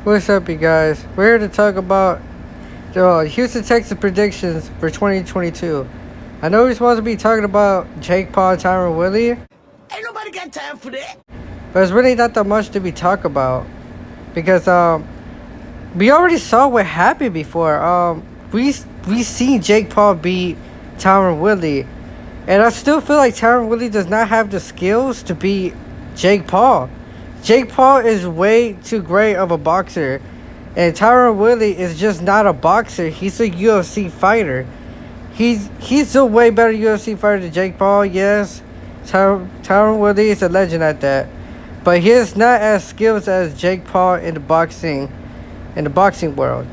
What's up, you guys? We're here to talk about the Houston Texans predictions for 2022. I know we're supposed to be talking about Jake Paul and Tyron Willie, Ain't nobody got time for that. but it's really not that much to be talked about because we already saw what happened before. We seen Jake Paul beat Tyron Willie, and I still feel like Tyron Willie does not have the skills to beat Jake Paul. Jake Paul is way too great of a boxer, and Tyron Willie is just not a boxer. He's a UFC fighter. He's a way better UFC fighter than Jake Paul. Yes, Tyron Willie is a legend at that, but he is not as skilled as Jake Paul in the boxing world.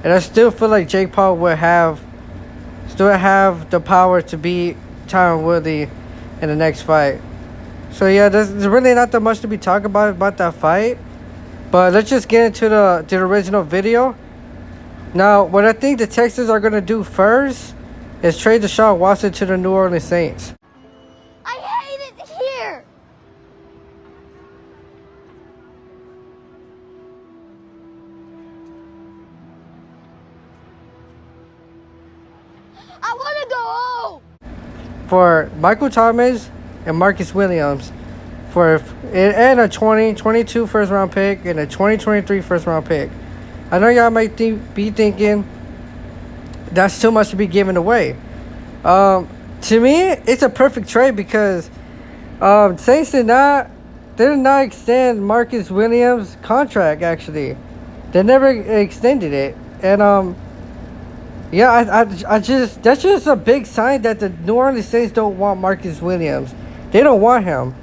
And I still feel like Jake Paul will still have the power to beat Tyron Willie in the next fight. So yeah, there's really not that much to be talking about that fight. But let's just get into the original video. Now, what I think the Texans are gonna do first is trade Deshaun Watson to the New Orleans Saints. I hate it here. I want to go home. For Michael Thomas and Marcus Williams, and a 2022 first round pick and a 2023 first round pick. I know y'all might be thinking that's too much to be given away. To me, it's a perfect trade because Saints did not extend Marcus Williams' contract. Actually, they never extended it, and yeah, I just that's just a big sign that the New Orleans Saints don't want Marcus Williams. They don't want him.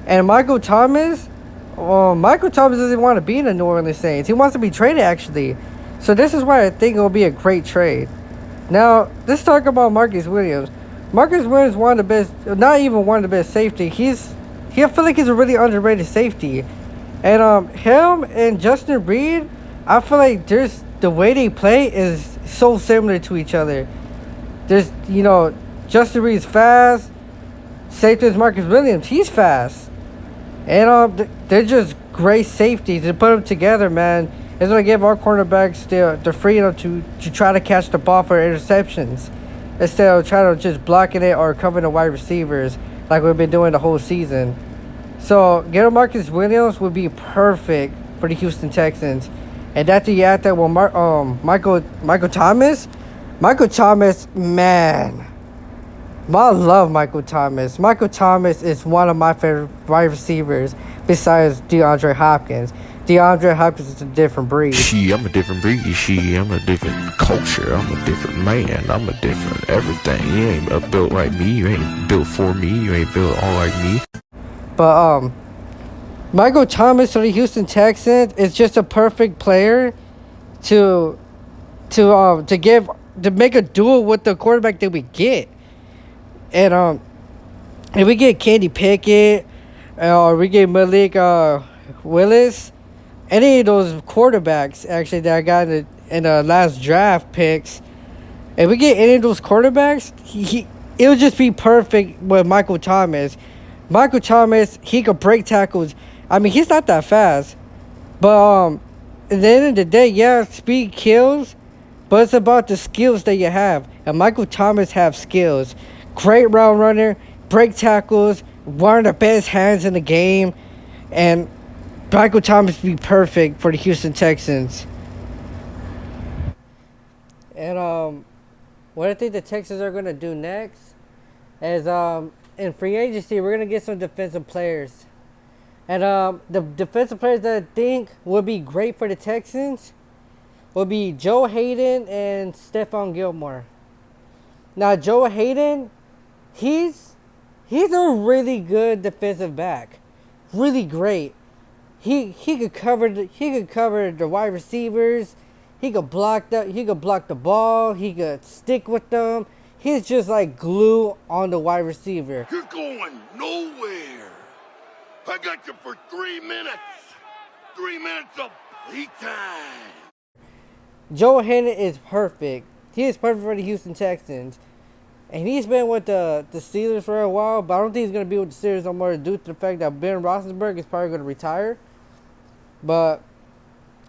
And Michael Thomas doesn't want to be in the New Orleans Saints. He wants to be traded, actually. So this is why I think it will be a great trade. Now, let's talk about Marcus Williams. Marcus Williams is one of the best, not even one of the best safety. I feel like he's a really underrated safety. And him and Justin Reed, I feel like the way they play is so similar to each other. Justin Reed's fast. Safety is Marcus Williams. He's fast. And they're just great safeties. To put them together, man, it's going to give our cornerbacks the freedom to try to catch the ball for interceptions instead of trying to just blocking it or covering the wide receivers like we've been doing the whole season. So, getting Marcus Williams would be perfect for the Houston Texans. And after you add that with Michael Thomas. Michael Thomas, man. I love Michael Thomas. Michael Thomas is one of my favorite wide receivers besides DeAndre Hopkins. DeAndre Hopkins is a different breed. I'm a different breed. I'm a different culture. I'm a different man. I'm a different everything. You ain't built like me. You ain't built for me. You ain't built all like me. But Michael Thomas for the Houston Texans is just a perfect player to make a duel with the quarterback that we get. And if we get Kenny Pickett or we get Malik Willis, any of those quarterbacks actually that I got in the last draft picks, if we get any of those quarterbacks, it would just be perfect with Michael Thomas. Michael Thomas, he could break tackles. I mean, he's not that fast, but at the end of the day, yeah, speed kills, but it's about the skills that you have. And Michael Thomas have skills. Great route runner, break tackles, one of the best hands in the game, and Michael Thomas would be perfect for the Houston Texans. And what I think the Texans are going to do next is in free agency, we're going to get some defensive players. And the defensive players that I think would be great for the Texans would be Joe Hayden and Stephon Gilmore. Now, Joe Hayden, he's a really good defensive back, really great. He could cover the wide receivers. He could block the ball. He could stick with them. He's just like glue on the wide receiver. You're going nowhere. I got you for 3 minutes. 3 minutes of play time. Joe Hayden is perfect. He is perfect for the Houston Texans. And he's been with the Steelers for a while, but I don't think he's going to be with the Steelers no more due to the fact that Ben Roethlisberger is probably going to retire. But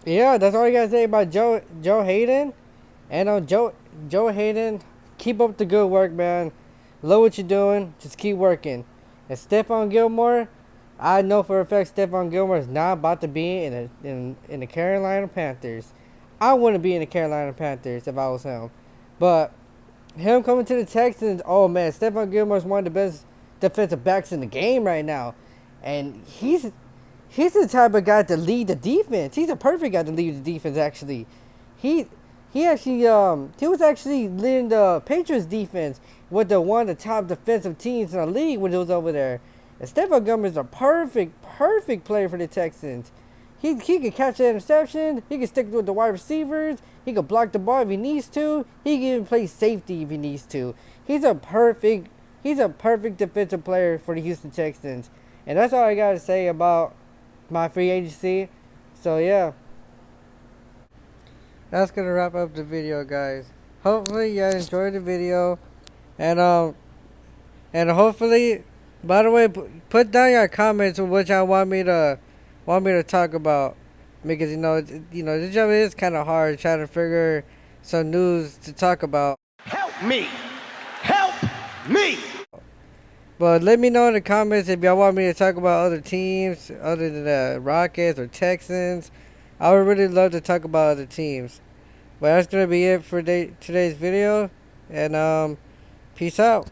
Yeah, that's all I gotta say about Joe Hayden. And Joe Hayden, keep up the good work, man. Love what you're doing. Just keep working. And Stephon Gilmore, I know for a fact Stephon Gilmore is not about to be in the Carolina Panthers. I wouldn't be in the Carolina Panthers if I was him. But him coming to the Texans, oh man, Stephon Gilmore is one of the best defensive backs in the game right now. And he's the type of guy to lead the defense. He's a perfect guy to lead the defense actually. He he was actually leading the Patriots defense with one of the top defensive teams in the league when he was over there. And Stephon Gilmore is a perfect player for the Texans. He can catch an interception. He can stick with the wide receivers. He can block the ball if he needs to. He can even play safety if he needs to. He's a perfect defensive player for the Houston Texans. And that's all I got to say about my free agency. So yeah, that's gonna wrap up the video, guys. Hopefully you enjoyed the video, and hopefully, by the way, put down your comments on which I want me to talk about, because this job is kind of hard trying to figure some news to talk about. Help me! Help me! But let me know in the comments if y'all want me to talk about other teams other than the Rockets or Texans. I would really love to talk about other teams. But that's going to be it for today's video. And peace out.